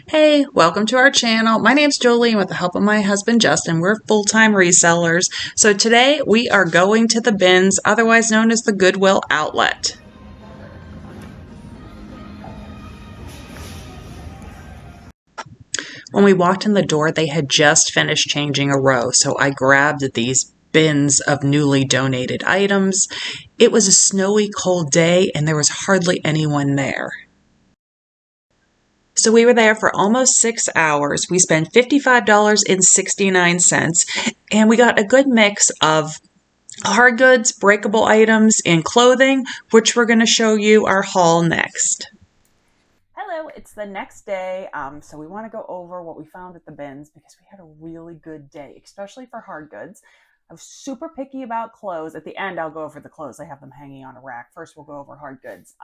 Hey, welcome to our channel. My name's Julie, and with the help of my husband Justin, we're full-time resellers. So today we are going to the bins, otherwise known as the Goodwill outlet. When we walked in the door, they had just finished changing a row, so I grabbed these bins of newly donated items. It was a snowy, cold day, and there was hardly anyone there. So we were there for almost 6 hours. We spent $55.69, and we got a good mix of hard goods, breakable items, and clothing, which we're going to show you our haul next. Hello, it's the next day, so we want to go over what we found at the bins because we had a really good day, especially for hard goods. I was super picky about clothes. At the end, I'll go over the clothes. I have them hanging on a rack. First, we'll go over hard goods.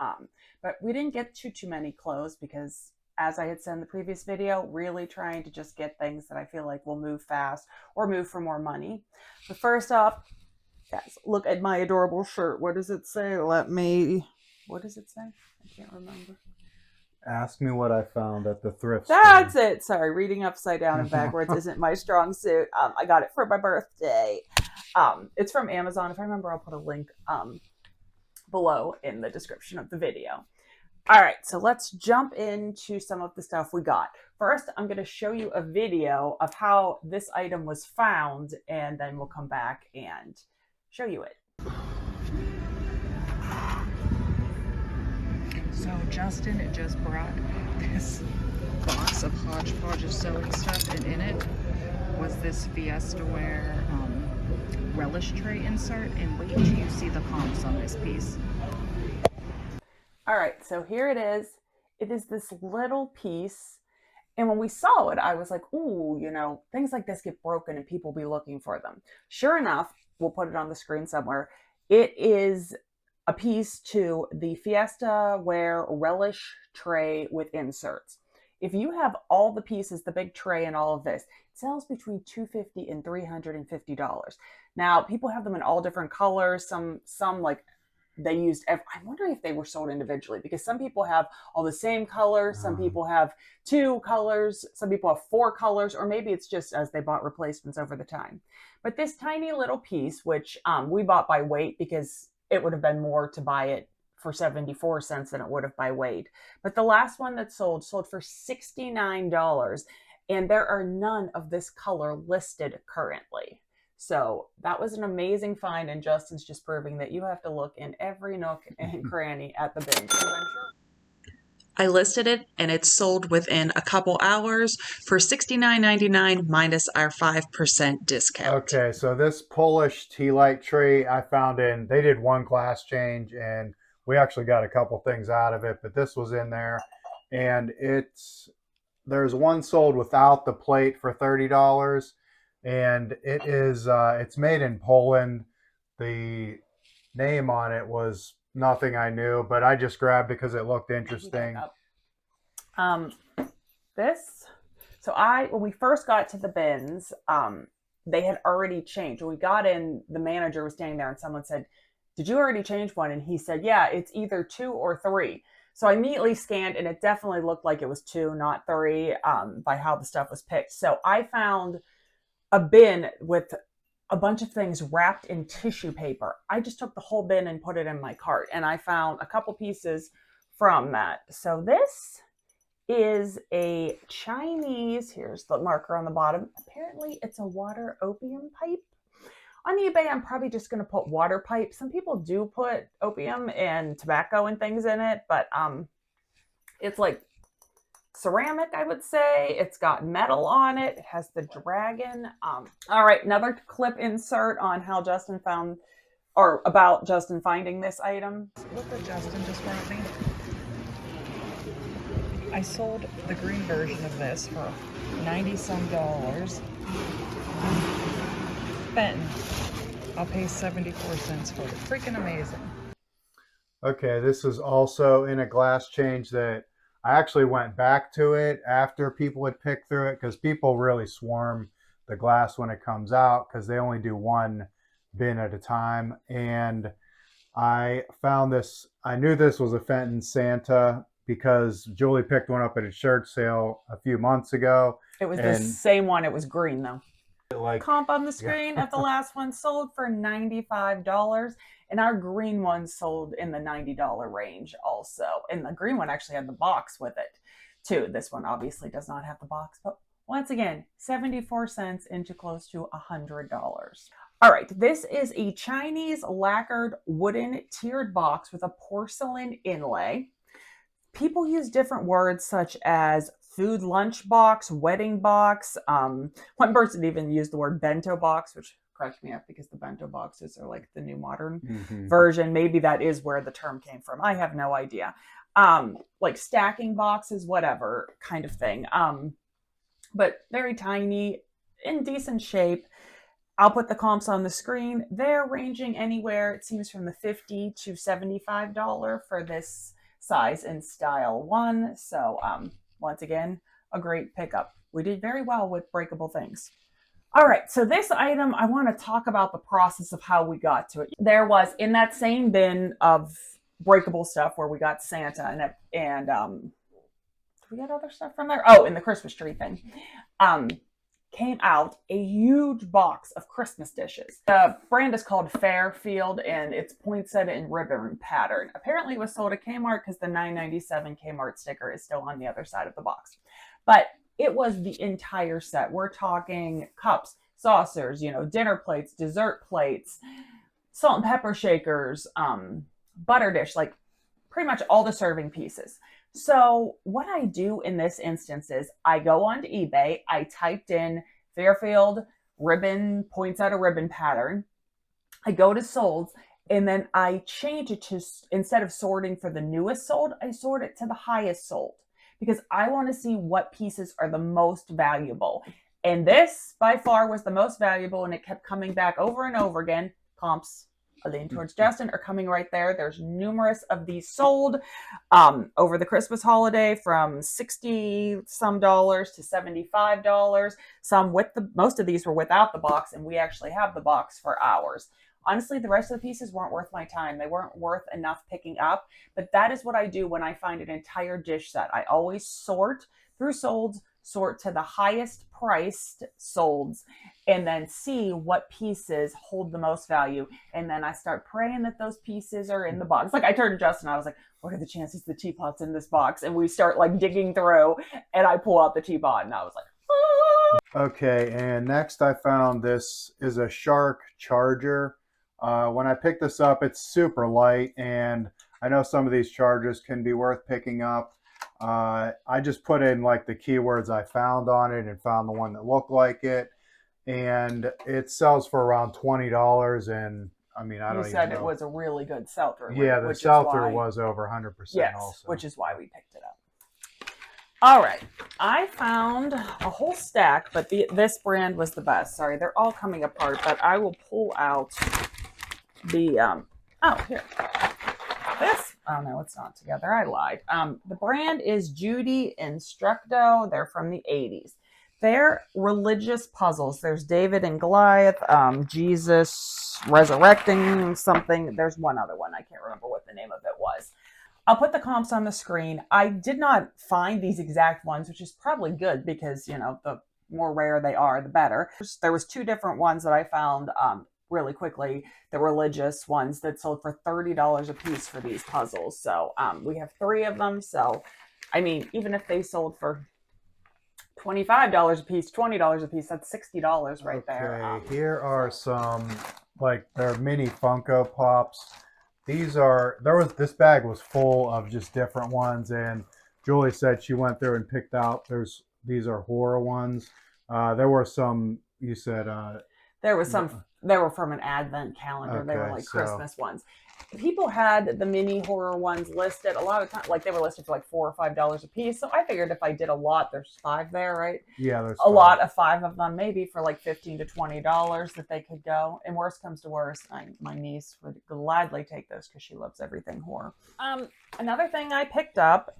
But we didn't get too many clothes because, as I had said in the previous video, really trying to just get things that I feel like will move fast or move for more money. But first up, yes, look at my adorable shirt. What does it say? What does it say? I can't remember. Ask me what I found at the thrift store. That's it. Sorry, reading upside down and backwards isn't my strong suit. I got it for my birthday. It's from Amazon. If I remember, I'll put a link below in the description of the video. All right, so let's jump into some of the stuff we got. First, I'm going to show you a video of how this item was found, and then we'll come back and show you it. So Justin just brought this box of hodgepodge of sewing stuff, and in it was this Fiesta Wear relish tray insert, and wait till you see the comps on this piece. All right, so here it is. It is this little piece, and when we saw it, I was like, ooh, you know, things like this get broken and people be looking for them. Sure enough, we'll put it on the screen somewhere. It is a piece to the Fiesta Wear relish tray with inserts. If you have all the pieces, the big tray and all of this, it sells between $250 and $350. Now, people have them in all different colors. Some like they used, I'm wondering if they were sold individually, because some people have all the same colors, some people have 2 colors, some people have 4 colors, or maybe it's just as they bought replacements over the time. But this tiny little piece, which we bought by weight because it would have been more to buy it for 74 cents than it would have by weight. But the last one that sold for $69, and there are none of this color listed currently. So that was an amazing find, and Justin's just proving that you have to look in every nook and cranny at the bin. I listed it, and it sold within a couple hours for $69.99 minus our 5% discount. Okay, so this Polish Tealight tray I found they did one glass change, and we actually got a couple things out of it, but this was in there, and there's one sold without the plate for $30, and it is it's made in Poland. The name on it was nothing I knew, but I just grabbed because it looked interesting. When we first got to the bins, they had already changed. When we got in, the manager was standing there and someone said, "Did you already change one?" And he said, "Yeah, it's either 2 or 3. So I immediately scanned, and it definitely looked like it was 2, not 3, by how the stuff was picked. So I found a bin with a bunch of things wrapped in tissue paper. I just took the whole bin and put it in my cart, and I found a couple pieces from that. So this is a Chinese, here's the marker on the bottom. Apparently it's a water opium pipe. On eBay, I'm probably just going to put water pipe. Some people do put opium and tobacco and things in it, but it's like ceramic, I would say. It's got metal on it. It has the dragon. All right, another clip insert on how Justin found, or about Justin finding this item. Look what Justin just brought me. I sold the green version of this for $90-some. Fenton, I'll pay 74 cents for it. Freaking amazing. Okay, this is also in a glass change that I actually went back to it after people had picked through it, because people really swarm the glass when it comes out because they only do one bin at a time. And I found this. I knew this was a Fenton Santa because Julie picked one up at a shirt sale a few months ago. It was the same one. It was green though. Like Comp on the screen of the last one sold for $95, and our green one sold in the $90 range also. And the green one actually had the box with it too. This one obviously does not have the box, but once again, 74 cents into close to $100. All right, this is a Chinese lacquered wooden tiered box with a porcelain inlay. People use different words such as food lunch box, wedding box. One person even used the word bento box, which cracked me up because the bento boxes are like the new modern version. Maybe that is where the term came from. I have no idea. Like stacking boxes, whatever kind of thing. But very tiny, in decent shape. I'll put the comps on the screen. They're ranging anywhere, it seems, from the $50 to $75 for this size and style one. So once again, a great pickup. We did very well with breakable things. All right, so this item, I want to talk about the process of how we got to it. There was, in that same bin of breakable stuff where we got Santa and did we get other stuff from there? Oh, in the Christmas tree thing. Came out a huge box of Christmas dishes. The brand is called Fairfield, and it's poinsettia and ribbon pattern. Apparently it was sold at Kmart because the $9.97 Kmart sticker is still on the other side of the box. But it was the entire set. We're talking cups, saucers, dinner plates, dessert plates, salt and pepper shakers, butter dish, like pretty much all the serving pieces. So what I do in this instance is I go onto eBay, I typed in Fairfield ribbon, poinsettia ribbon pattern. I go to solds, and then I change it to, instead of sorting for the newest sold, I sort it to the highest sold because I want to see what pieces are the most valuable. And this by far was the most valuable, and it kept coming back over and over again. Comps lean towards Justin are coming right there. There's numerous of these sold over the Christmas holiday from $60 some dollars to $75. Some with most of these were without the box, and we actually have the box for ours. Honestly, the rest of the pieces weren't worth my time. They weren't worth enough picking up, but that is what I do when I find an entire dish set. I always sort through solds, sort to the highest priced solds, and then see what pieces hold the most value. And then I start praying that those pieces are in the box. Like I turned to Justin, I was like, what are the chances the teapot's in this box? And we start like digging through, and I pull out the teapot, and I was like, ah! Okay, and next I found this is a Shark charger. When I picked this up, it's super light, and I know some of these chargers can be worth picking up. I just put in like the keywords I found on it and found the one that looked like it, and it sells for around $20. And I mean, I don't even know. You said it was a really good sell-through. Yeah, the sell-through was over 100%. Yes, also, which is why we picked it up. All right, I found a whole stack, but this brand was the best. Sorry, they're all coming apart, but I will pull out the oh, here. This, oh no, it's not together. I lied. The brand is Judy Instructo. They're from the 80s. They're religious puzzles. There's David and Goliath, Jesus resurrecting something. There's one other one. I can't remember what the name of it was. I'll put the comps on the screen. I did not find these exact ones, which is probably good because, the more rare they are, the better. There was two different ones that I found really quickly, the religious ones that sold for $30 a piece for these puzzles. So we have 3 of them. So, I mean, even if they sold for $25 a piece, $20 a piece, that's $60 right there. Here are some, like, they're mini Funko Pops. This bag was full of just different ones, and Julie said she went through and picked out, these are horror ones. There were some, you said... there was some... They were from an advent calendar. Okay, they were like Christmas ones. People had the mini horror ones listed. A lot of times, like they were listed for like $4 or $5 a piece. So I figured if I did a lot, there's 5 there, right? Yeah, there's a lot of 5 of them, maybe for like $15 to $20 that they could go. And worst comes to worst, my niece would gladly take those because she loves everything horror. Another thing I picked up,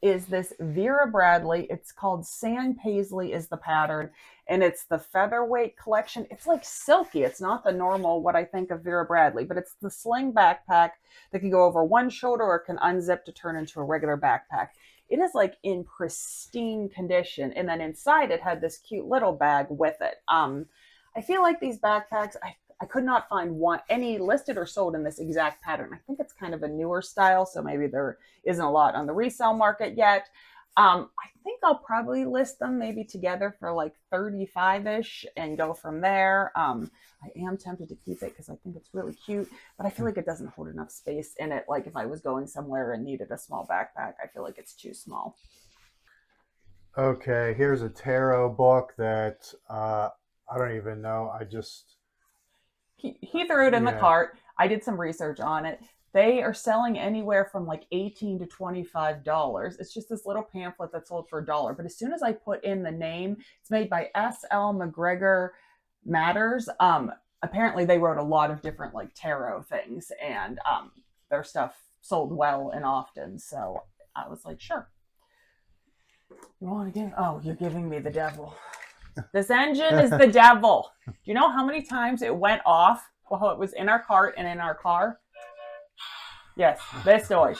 is this Vera Bradley. It's called Sand Paisley is the pattern, and it's the featherweight collection. It's like silky. It's not the normal, what I think of Vera Bradley, but it's the sling backpack that can go over one shoulder or can unzip to turn into a regular backpack. It is like in pristine condition. And then inside it had this cute little bag with it. I feel like these backpacks, I could not find any listed or sold in this exact pattern. I think it's kind of a newer style, so maybe there isn't a lot on the resale market yet. I think I'll probably list them maybe together for like 35-ish and go from there. I am tempted to keep it because I think it's really cute, but I feel like it doesn't hold enough space in it. Like if I was going somewhere and needed a small backpack, I feel like it's too small. Okay, here's a tarot book that I don't even know. He threw it in the Yeah. cart. I did some research on it. They are selling anywhere from like $18 to $25. It's just this little pamphlet that's sold for $1. But as soon as I put in the name, it's made by S.L. McGregor Matters. Apparently they wrote a lot of different like tarot things, and their stuff sold well and often. So I was like, sure. You want to give? Oh, you're giving me the devil. This engine is the devil. Do you know how many times it went off while it was in our cart and in our car? Yes, this noise.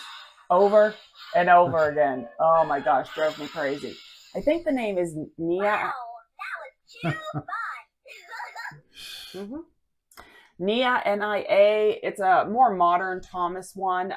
Over and over again. Oh my gosh, drove me crazy. I think the name is Nia. Wow, that was too fun. Nia, N-I-A. It's a more modern Thomas one.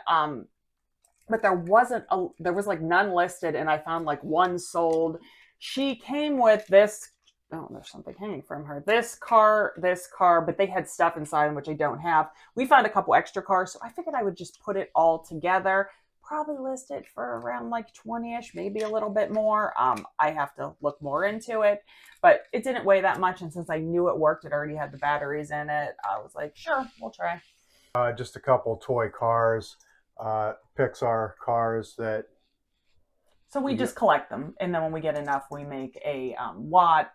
But there was like none listed, and I found like one sold. She came with this. Oh, there's something hanging from her. This car, but they had stuff inside, which I don't have. We found a couple extra cars, so I figured I would just put it all together. Probably list it for around like 20-ish, maybe a little bit more. I have to look more into it, but it didn't weigh that much. And since I knew it worked, it already had the batteries in it. I was like, sure, we'll try. Just a couple toy cars, Pixar cars that. So we just collect them, and then when we get enough, we make a lot.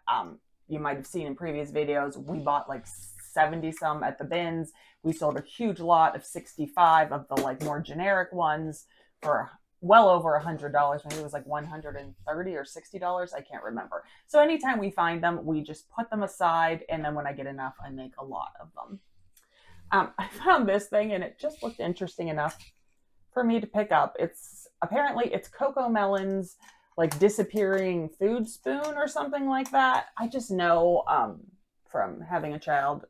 You might have seen in previous videos, we bought like 70 some at the bins. We sold a huge lot of 65 of the like more generic ones for well over $100. Maybe it was like $130 or $60. I can't remember. So anytime we find them, we just put them aside, and then when I get enough, I make a lot of them. I found this thing, and it just looked interesting enough for me to pick up. Apparently it's Coco Melons, like disappearing food spoon or something like that. I just know from having a child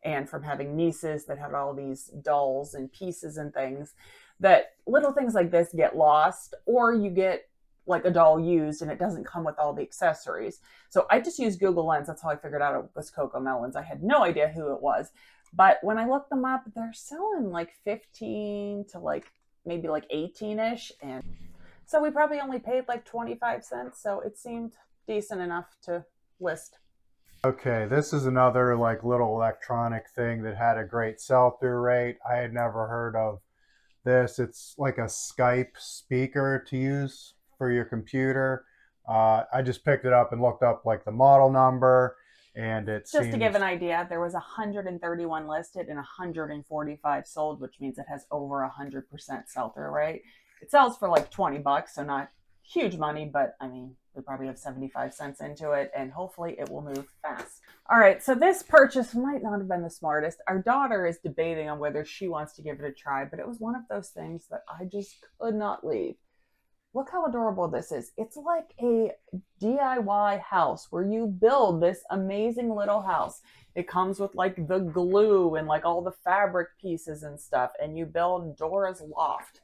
and from having nieces that had all these dolls and pieces and things, that little things like this get lost, or you get like a doll used and it doesn't come with all the accessories. So I just used Google Lens. That's how I figured out it was Coco Melons. I had no idea who it was. But when I looked them up, they're selling like 15 to like maybe like 18-ish, and so we probably only paid like 25 cents, so it seemed decent enough to list. Okay, this is another like little electronic thing that had a great sell-through rate. I had never heard of this. It's like a Skype speaker to use for your computer. I just picked it up and looked up like the model number, and it Just to give an idea, there was 131 listed and 145 sold, which means it has over 100% sell-through rate. It sells for like $20, so not huge money, but I mean, we probably have 75 cents into it, and hopefully it will move fast. All right, so this purchase might not have been the smartest. Our daughter is debating on whether she wants to give it a try, but it was one of those things that I just could not leave. Look how adorable this is. It's like a DIY house where you build this amazing little house. It comes with like the glue and like all the fabric pieces and stuff, and you build Dora's loft.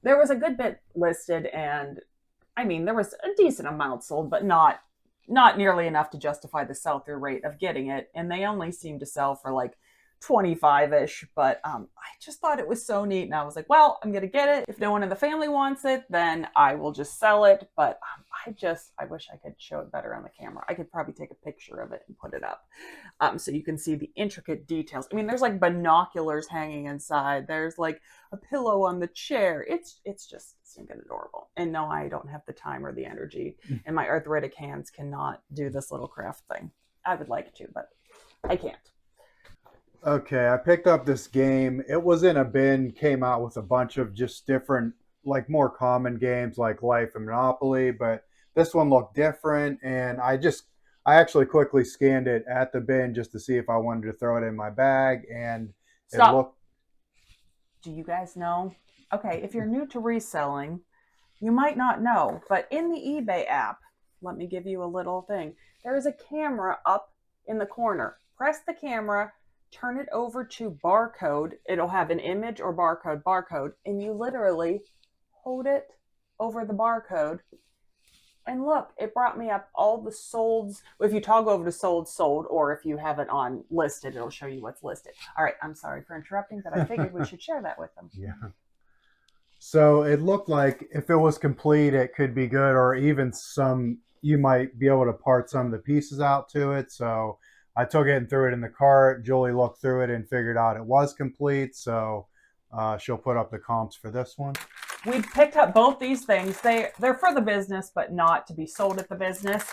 There was a good bit listed, and I mean, there was a decent amount sold, but not nearly enough to justify the sell-through rate of getting it. And they only seemed to sell for like 25-ish, but I just thought it was so neat, and I was like, well, I'm gonna get it. If no one in the family wants it, then I will just sell it. But I wish I could show it better on the camera. I could probably take a picture of it and put it up so you can see the intricate details. I mean, there's like binoculars hanging inside. There's like a pillow on the chair. It's just stinking adorable. And no, I don't have the time or the energy, and my arthritic hands cannot do this little craft thing. I would like to, but I can't. Okay, I picked up this game. It was in a bin, came out with a bunch of just different like more common games like Life and Monopoly, but this one looked different, and I actually quickly scanned it at the bin just to see if I wanted to throw it in my bag, and it Stop. looked. Do you guys know? Okay, if you're new to reselling, you might not know, but in the eBay app, let me give you a little thing. There is a camera up in the corner. Press the camera, turn it over to barcode. It'll have an image or barcode, and you literally hold it over the barcode. And look, it brought me up all the solds. If you toggle over to sold, or if you have it on listed, it'll show you what's listed. All right, I'm sorry for interrupting, but I figured we should share that with them. Yeah. So it looked like if it was complete, it could be good, or even you might be able to part some of the pieces out to it. So I took it and threw it in the cart. Julie looked through it and figured out it was complete. So she'll put up the comps for this one. We picked up both these things. They're for the business, but not to be sold at the business.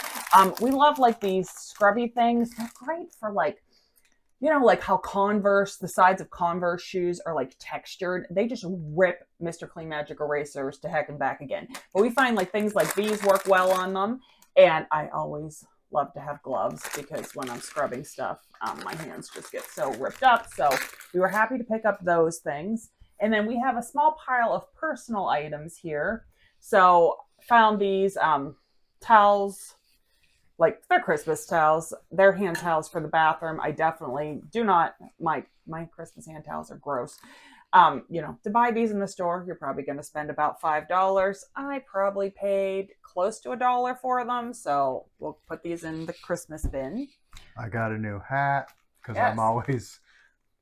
We love like these scrubby things. They're great for like, you know, like how the sides of Converse shoes are like textured. They just rip Mr. Clean Magic erasers to heck and back again. But we find like things like these work well on them. And I always love to have gloves because when I'm scrubbing stuff, my hands just get so ripped up. So we were happy to pick up those things. And then we have a small pile of personal items here. So found these towels, like they're Christmas towels. They're hand towels for the bathroom. I definitely do not, my Christmas hand towels are gross. You know, to buy these in the store, you're probably going to spend about $5. I probably paid close to $1 for them. So we'll put these in the Christmas bin. I got a new hat because Yes. I'm always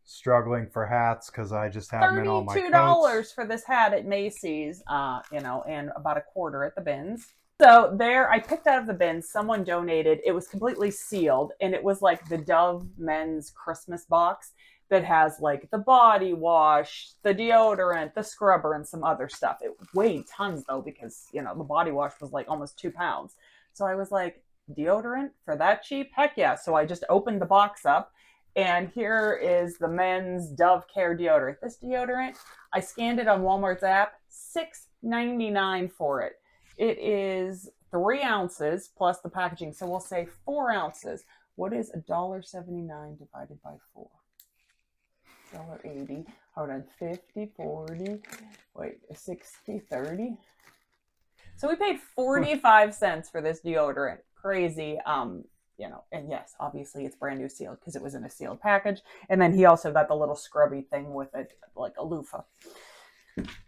struggling for hats because I just have them in all my $32 coats. for this hat at Macy's, you know, and about $25 at the bins. So there, I picked out of the bin, someone donated. It was completely sealed, and it was like the Dove men's Christmas box that has like the body wash, the deodorant, the scrubber, and some other stuff. It weighed tons though, because, you know, the body wash was like almost 2 pounds. So I was like, deodorant for that cheap? Heck yeah. So I just opened the box up, and here is the men's Dove Care deodorant. This deodorant, I scanned it on Walmart's app, $6.99 for it. It is 3 ounces plus the packaging. So we'll say 4 ounces. What is $1.79 divided by 4? $1.80. Hold on. 50, 40, wait, 60, 30. So we paid 45 cents for this deodorant. Crazy. You know, and yes, obviously it's brand new sealed because it was in a sealed package. And then he also got the little scrubby thing with it, like a loofah.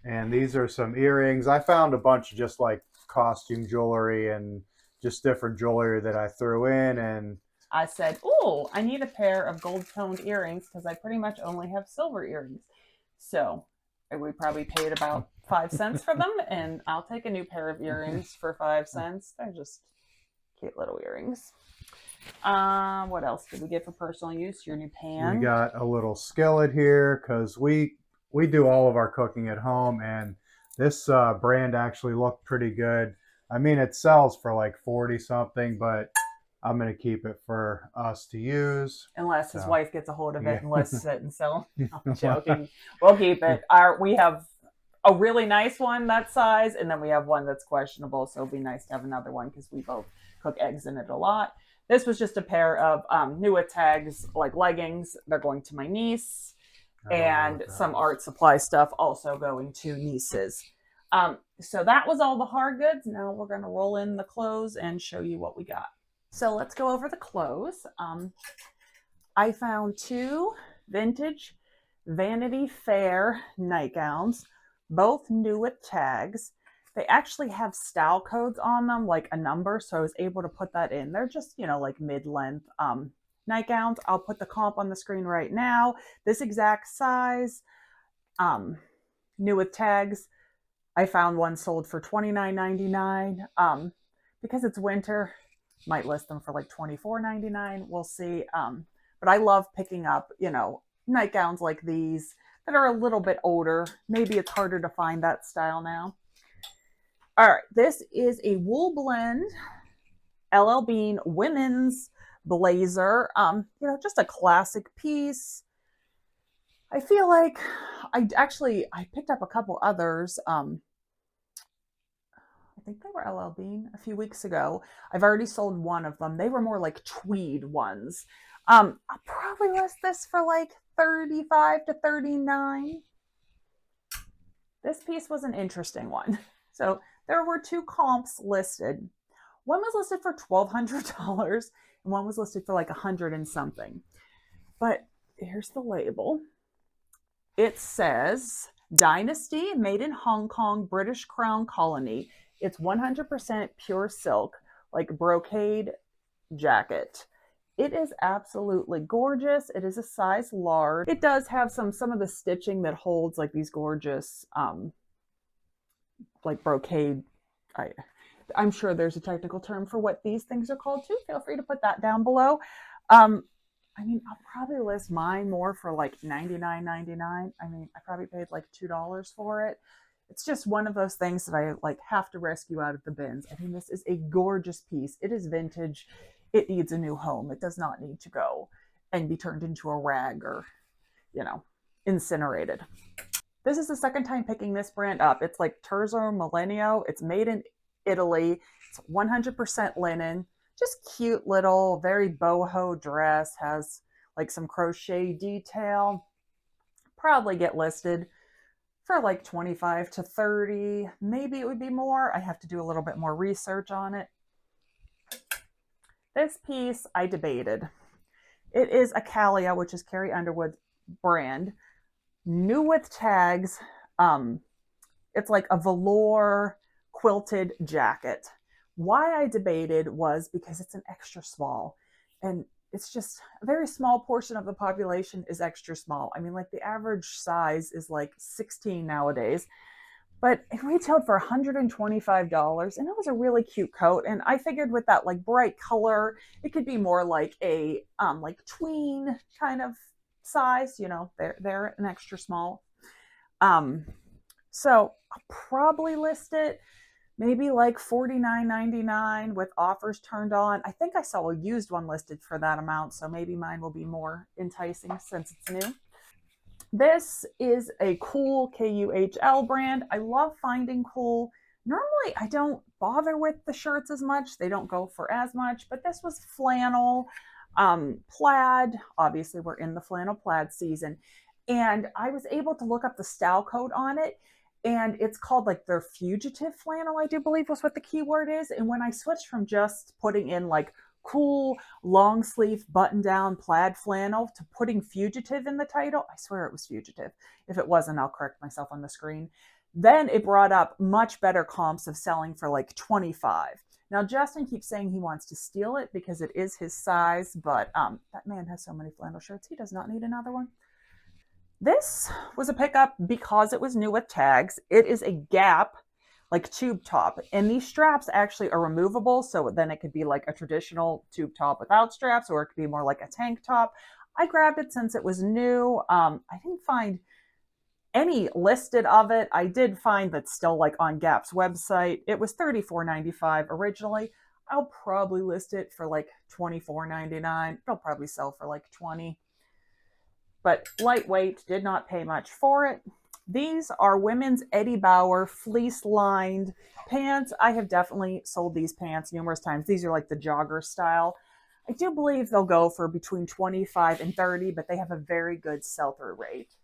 And these are some earrings. I found a bunch of just like costume jewelry and just different jewelry that I threw in. And I said, oh, I need a pair of gold-toned earrings because I pretty much only have silver earrings. So we probably paid about 5 cents for them, and I'll take a new pair of earrings for 5 cents. They're just cute little earrings. What else did we get for personal use? Your new pan. we got a little skillet here because we do all of our cooking at home, and this brand actually looked pretty good. I mean, it sells for like 40 something, but I'm going to keep it for us to use. Unless his wife gets a hold of it Yeah. and lists it and sell. I'm joking. We'll keep it. We have a really nice one that size, and then we have one that's questionable, so it'll be nice to have another one because we both cook eggs in it a lot. This was just a pair of Nua tags, like leggings. They're going to my niece, and some art supply stuff also going to nieces. So that was all the hard goods. Now we're going to roll in the clothes and show you what we got. So let's go over the clothes. I found 2 vintage Vanity Fair nightgowns, both new with tags. They actually have style codes on them, like a number, so I was able to put that in. They're just, you know, like mid-length nightgowns. I'll put the comp on the screen right now. This exact size, new with tags. I found one sold for $29.99. Because it's winter, might list them for like $24.99. We'll see. But I love picking up, you know, nightgowns like these that are a little bit older. Maybe it's harder to find that style now. All right, this is a wool blend LL Bean women's blazer. You know, just a classic piece. I feel like I picked up a couple others think they were LL Bean a few weeks ago. I've already sold one of them. They were more like tweed ones. I'll probably list this for like 35 to 39. This piece was an interesting one. So there were two comps listed. One was listed for $1,200 and one was listed for like 100 and something. But here's the label. It says Dynasty, made in Hong Kong, British Crown Colony. It's 100% pure silk, like brocade jacket. It is absolutely gorgeous. It is a size large. It does have some of the stitching that holds like these gorgeous like brocade. I'm sure there's a technical term for what these things are called too. Feel free to put that down below. I mean, I'll probably list mine more for like $99.99. I mean, I probably paid like $2 for it. It's just one of those things that I like have to rescue out of the bins. I mean, this is a gorgeous piece. It is vintage. It needs a new home. It does not need to go and be turned into a rag or, you know, incinerated. This is the second time picking this brand up. It's like Terzo Millennio. It's made in Italy. It's 100% linen. Just cute little, very boho dress. Has like some crochet detail. Probably get listed for like 25 to 30. Maybe it would be more. I have to do a little bit more research on it. This piece I debated. It is a Calia, which is Carrie Underwood's brand. New with tags. It's like a velour quilted jacket. Why I debated was because it's an extra small, and it's just a very small portion of the population is extra small. I mean, like the average size is like 16 nowadays, but it retailed for $125, and it was a really cute coat. And I figured with that like bright color, it could be more like a like tween kind of size. You know, they're an extra small. So I'll probably list it maybe like $49.99 with offers turned on. I think I saw a used one listed for that amount, so maybe mine will be more enticing since it's new. This is a cool KUHL brand. I love finding cool. Normally, I don't bother with the shirts as much. They don't go for as much, but this was flannel, plaid. Obviously, we're in the flannel plaid season. And I was able to look up the style code on it. And it's called like their fugitive flannel, I do believe was what the keyword is. And when I switched from just putting in like cool long sleeve button down plaid flannel to putting fugitive in the title, I swear it was fugitive. If it wasn't, I'll correct myself on the screen. Then it brought up much better comps of selling for like 25. Now, Justin keeps saying he wants to steal it because it is his size, but that man has so many flannel shirts, he does not need another one. This was a pickup because it was new with tags. It is a Gap, like tube top. And these straps actually are removable. So then it could be like a traditional tube top without straps, or it could be more like a tank top. I grabbed it since it was new. I didn't find any listed of it. I did find that still like on Gap's website. It was $34.95 originally. I'll probably list it for like $24.99. It'll probably sell for like $20. But lightweight, did not pay much for it. These are women's Eddie Bauer fleece lined pants. I have definitely sold these pants numerous times. These are like the jogger style. I do believe they'll go for between 25 and 30, but they have a very good sell-through rate.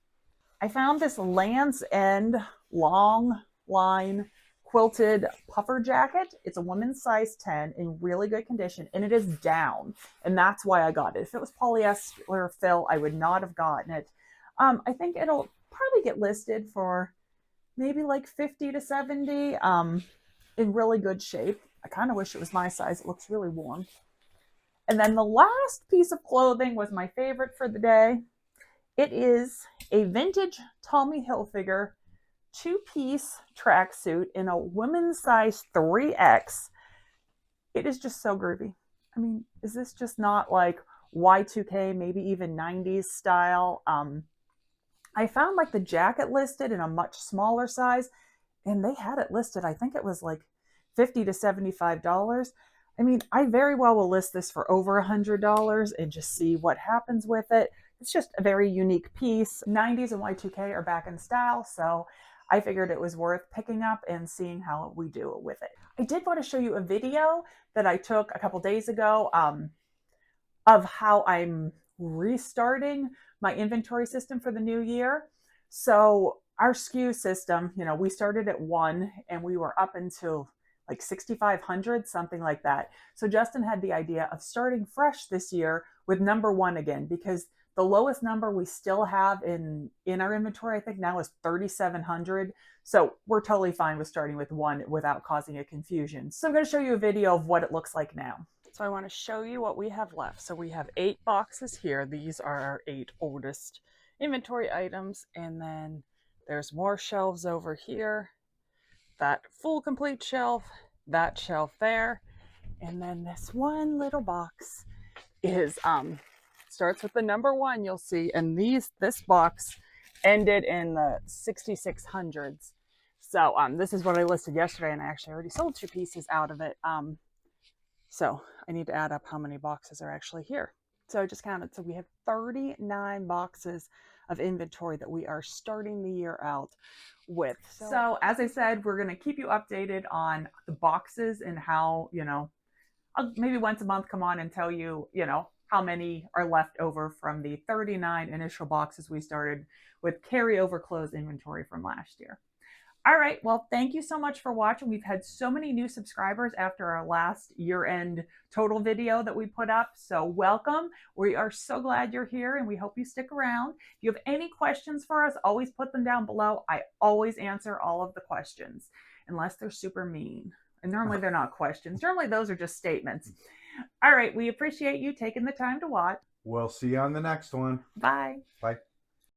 I found this Land's End long line quilted puffer jacket. It's a woman's size 10 in really good condition, and it is down, and that's why I got it. If it was polyester fill, I would not have gotten it. I think it'll probably get listed for maybe like 50 to 70 in really good shape. I kind of wish it was my size. It looks really warm. And then the last piece of clothing was my favorite for the day. It is a vintage Tommy Hilfiger two-piece tracksuit in a women's size 3X. It is just so groovy. I mean, is this just not like Y2K, maybe even 90s style? I found like the jacket listed in a much smaller size, and they had it listed, I think it was like $50 to $75. I mean, I very well will list this for over $100 and just see what happens with it. It's just a very unique piece. 90s and Y2K are back in style, so I figured it was worth picking up and seeing how we do with it. I did want to show you a video that I took a couple days ago of how I'm restarting my inventory system for the new year. So our SKU system, you know, we started at 1 and we were up until like 6,500, something like that. So Justin had the idea of starting fresh this year with number 1 again, because the lowest number we still have in our inventory, I think now, is 3,700. So we're totally fine with starting with 1 without causing a confusion. So I'm going to show you a video of what it looks like now. So I want to show you what we have left. So we have 8 boxes here. These are our 8 oldest inventory items. And then there's more shelves over here. That full complete shelf, that shelf there. And then this one little box is starts with the number 1, you'll see. And this box ended in the 6,600s. So this is what I listed yesterday, and I actually already sold 2 pieces out of it. So I need to add up how many boxes are actually here. So I just counted. So we have 39 boxes of inventory that we are starting the year out with. So as I said, we're going to keep you updated on the boxes and how, you know, I'll maybe once a month come on and tell you, you know, how many are left over from the 39 initial boxes we started with carryover closed inventory from last year. All right, well, thank you so much for watching. We've had so many new subscribers after our last year-end total video that we put up, so welcome. We are so glad you're here, and we hope you stick around. If you have any questions for us, always put them down below. I always answer all of the questions, unless they're super mean. And normally they're not questions. Normally those are just statements. All right, we appreciate you taking the time to watch. We'll see you on the next one. Bye. Bye.